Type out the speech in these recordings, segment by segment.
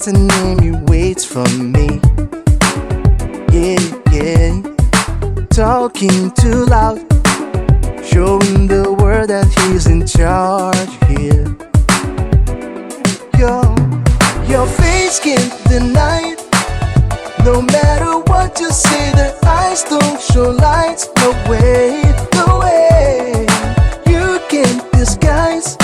worst enemy waits for me. Yeah, yeah. Talking too loud, showing the world that he's in charge here. Your face can't deny it. No matter what you say, the eyes don't show lights. No way, no way. You can't disguise,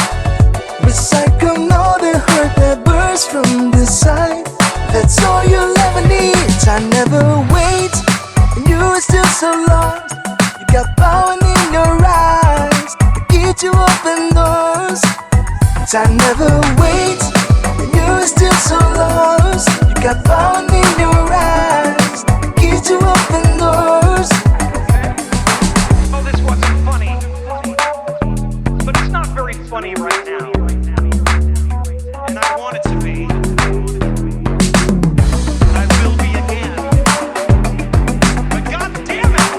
recycle all the hurt that bursts from the side. That's all you'll ever need. I never wait, and you're still so lost. You got power in your eyes to get you open doors. I never wait, and you're still so lost. You got power in your eyes to get you open doors. Oh, this wasn't funny, but it's not very funny right now, and I want it to be. I will be again, but God damn it,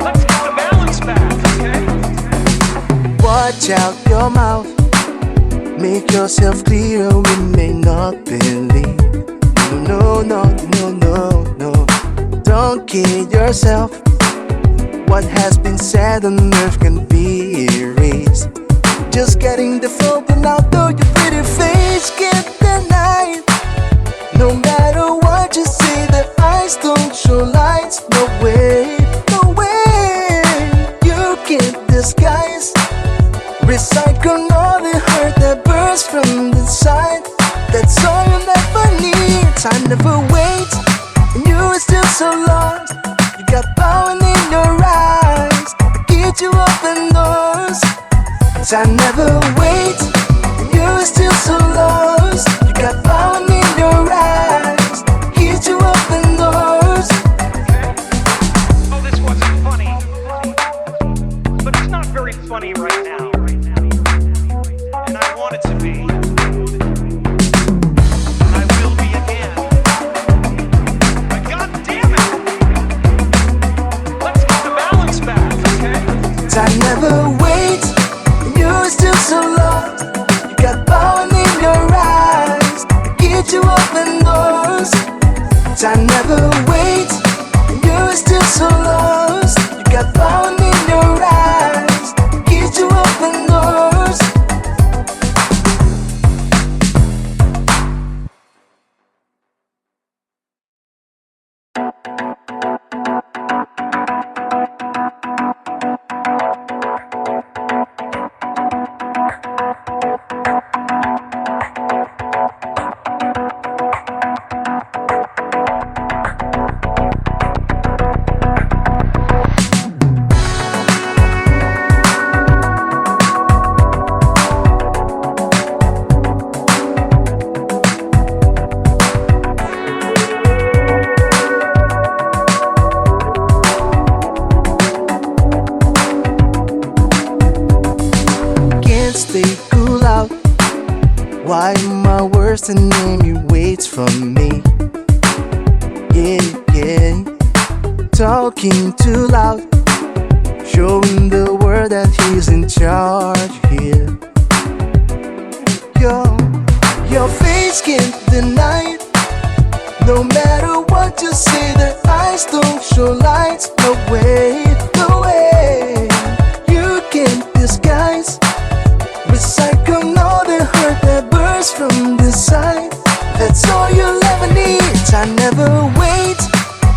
let's get the balance back, okay? Watch out your mouth, make yourself clear. We may not believe. No, no, no, no, no. Don't kid yourself. What has been said on earth can be erased. Just getting the phone out, though your pretty face can't deny it. No matter what you say, the eyes don't show lights. No way, no way. You can't disguise, recycle all the hurt that bursts from the side. That's all you'll ever need. I never wait, and you're still so lost. You got power in your eyes to get you open doors. I never wait, and you're still so lost. You got power in your eyes to get you open doors. Oh, this wasn't funny, but it's not very funny right now, and I want it to be. I will be again, but God damn it, let's get the balance back, okay? I never wait, and you're still so lost. You got power in your eyes to get you open doors. I never wait, and you're still so lost. You got power in your eyes to get you open doors. Stay cool out. Why my worst enemy waits for me? Yeah, yeah. Talking too loud, showing the world that he's in charge here. Your face can't deny it. No matter what you say, the eyes don't show lights. No way, no way. You can't disguise, recycle all the hurt that bursts from the side. That's all you'll ever need. I never wait,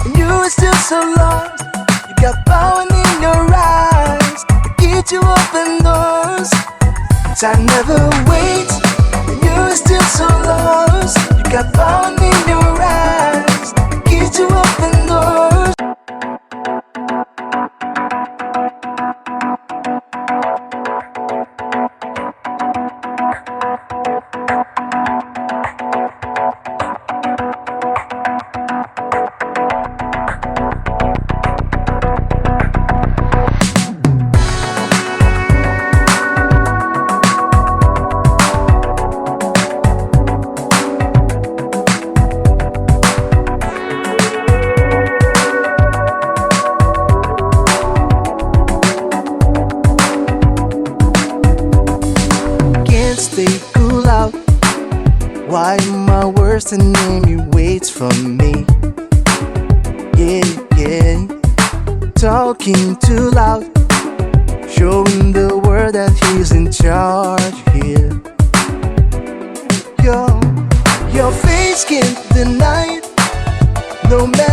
and you're still so lost. You got power in your eyes to get you open doors. I never wait, and you're still so lost. You got power in your eyes to get you open doors. Why my worst enemy waits for me? Yeah, yeah. Talking too loud, showing the world that he's in charge here. Your face can't deny it, no matter